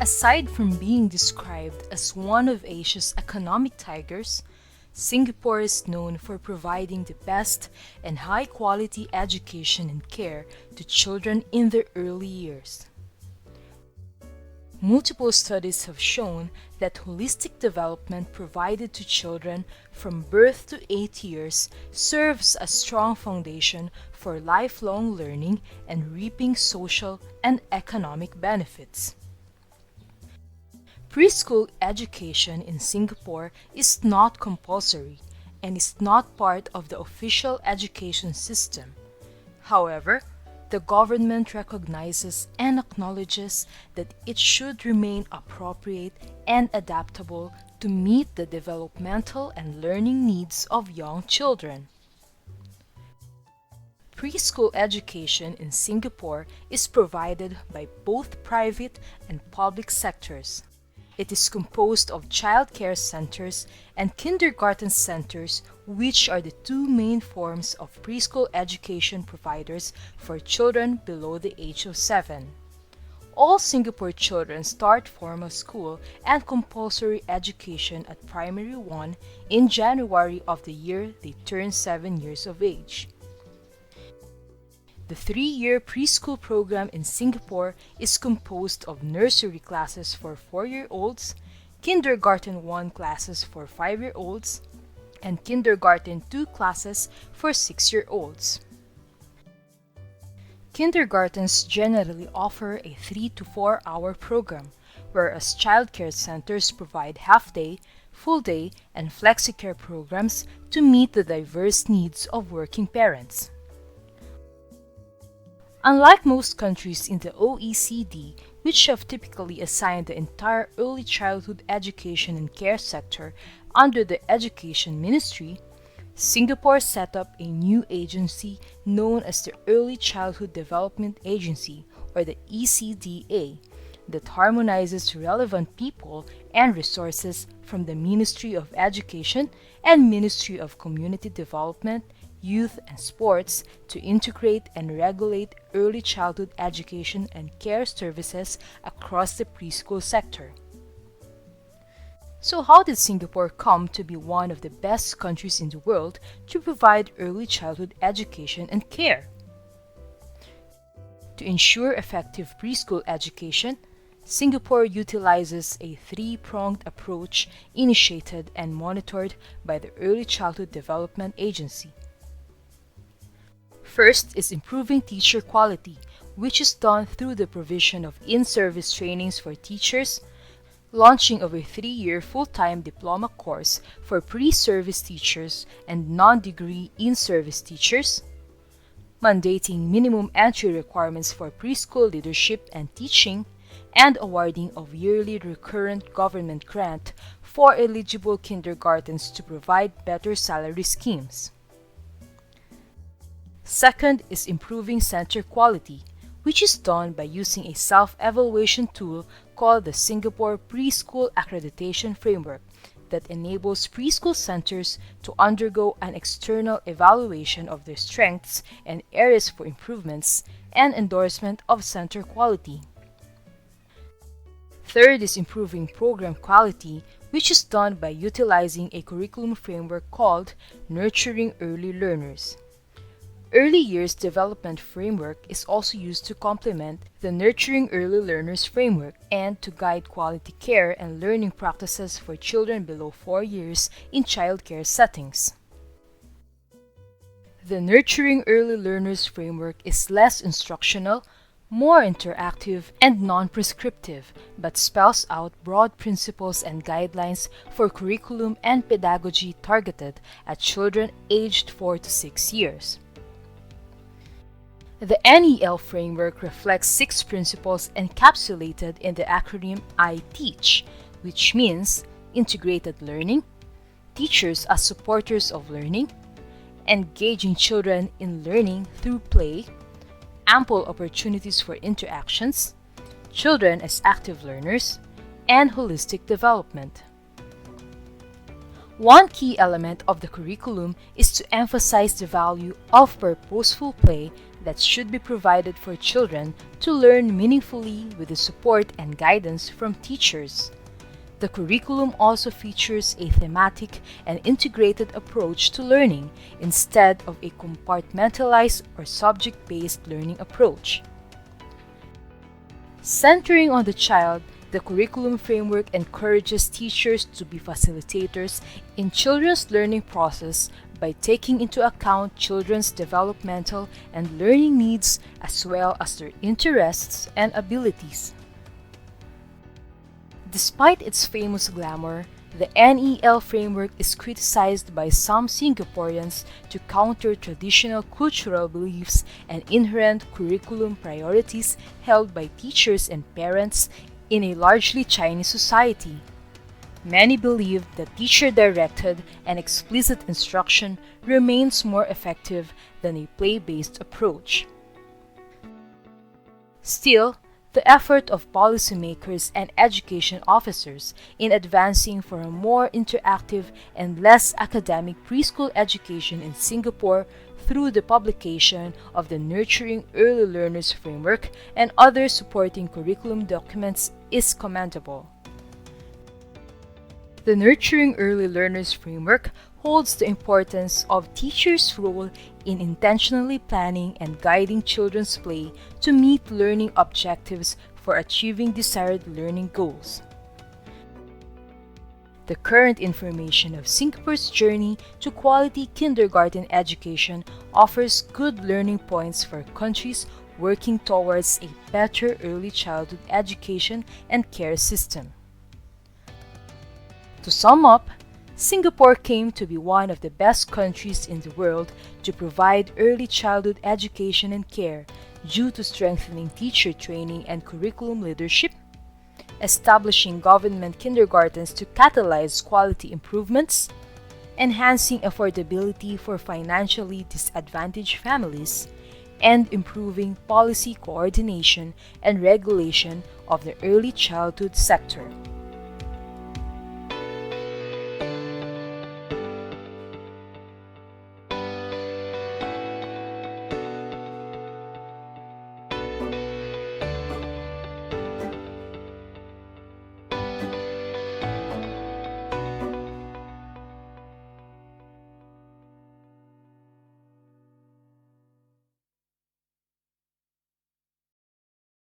Aside from being described as one of Asia's economic tigers, Singapore is known for providing the best and high-quality education and care to children in their early years. Multiple studies have shown that holistic development provided to children from birth to 8 years serves a strong foundation for lifelong learning and reaping social and economic benefits. Preschool education in Singapore is not compulsory and is not part of the official education system. However, the government recognizes and acknowledges that it should remain appropriate and adaptable to meet the developmental and learning needs of young children. Preschool education in Singapore is provided by both private and public sectors. It is composed of child care centers and kindergarten centers, which are the two main forms of preschool education providers for children below the age of 7. All Singapore children start formal school and compulsory education at Primary 1 in January of the year they turn 7 years of age. The 3-year preschool program in Singapore is composed of nursery classes for 4-year-olds, kindergarten 1 classes for 5-year-olds, and kindergarten 2 classes for 6-year-olds. Kindergartens generally offer a 3 to 4 hour program, whereas childcare centers provide half-day, full-day, and flexi-care programs to meet the diverse needs of working parents. Unlike most countries in the OECD, which have typically assigned the entire early childhood education and care sector under the Education Ministry, Singapore set up a new agency known as the Early Childhood Development Agency, or the ECDA, that harmonizes relevant people and resources from the Ministry of Education and Ministry of Community Development, Youth and Sports to integrate and regulate early childhood education and care services across the preschool sector. So how did Singapore come to be one of the best countries in the world to provide early childhood education and care? To ensure effective preschool education, Singapore utilizes a 3-pronged approach initiated and monitored by the Early Childhood Development Agency. First is improving teacher quality, which is done through the provision of in-service trainings for teachers, launching of a 3-year full-time diploma course for pre-service teachers and non-degree in-service teachers, mandating minimum entry requirements for preschool leadership and teaching, and awarding of yearly recurrent government grant for eligible kindergartens to provide better salary schemes. Second is improving center quality, which is done by using a self-evaluation tool called the Singapore Preschool Accreditation Framework that enables preschool centers to undergo an external evaluation of their strengths and areas for improvements and endorsement of center quality. Third is improving program quality, which is done by utilizing a curriculum framework called Nurturing Early Learners. Early Years Development Framework is also used to complement the Nurturing Early Learners Framework and to guide quality care and learning practices for children below 4 years in childcare settings. The Nurturing Early Learners Framework is less instructional, more interactive, and non-prescriptive, but spells out broad principles and guidelines for curriculum and pedagogy targeted at children aged 4 to 6 years. The NEL framework reflects 6 principles encapsulated in the acronym I TEACH, which means integrated learning, teachers as supporters of learning, engaging children in learning through play, ample opportunities for interactions, children as active learners, and holistic development. One key element of the curriculum is to emphasize the value of purposeful play that should be provided for children to learn meaningfully with the support and guidance from teachers. The curriculum also features a thematic and integrated approach to learning instead of a compartmentalized or subject-based learning approach. Centering on the child, the curriculum framework encourages teachers to be facilitators in children's learning process by taking into account children's developmental and learning needs as well as their interests and abilities. Despite its famous glamour, the NEL framework is criticized by some Singaporeans to counter traditional cultural beliefs and inherent curriculum priorities held by teachers and parents in a largely Chinese society. Many believe that teacher-directed and explicit instruction remains more effective than a play-based approach. Still, the effort of policymakers and education officers in advancing for a more interactive and less academic preschool education in Singapore through the publication of the Nurturing Early Learners Framework and other supporting curriculum documents is commendable. The Nurturing Early Learners Framework holds the importance of teachers' role in intentionally planning and guiding children's play to meet learning objectives for achieving desired learning goals. The current information of Singapore's journey to quality kindergarten education offers good learning points for countries working towards a better early childhood education and care system. To sum up, Singapore came to be one of the best countries in the world to provide early childhood education and care due to strengthening teacher training and curriculum leadership, establishing government kindergartens to catalyze quality improvements, enhancing affordability for financially disadvantaged families, and improving policy coordination and regulation of the early childhood sector.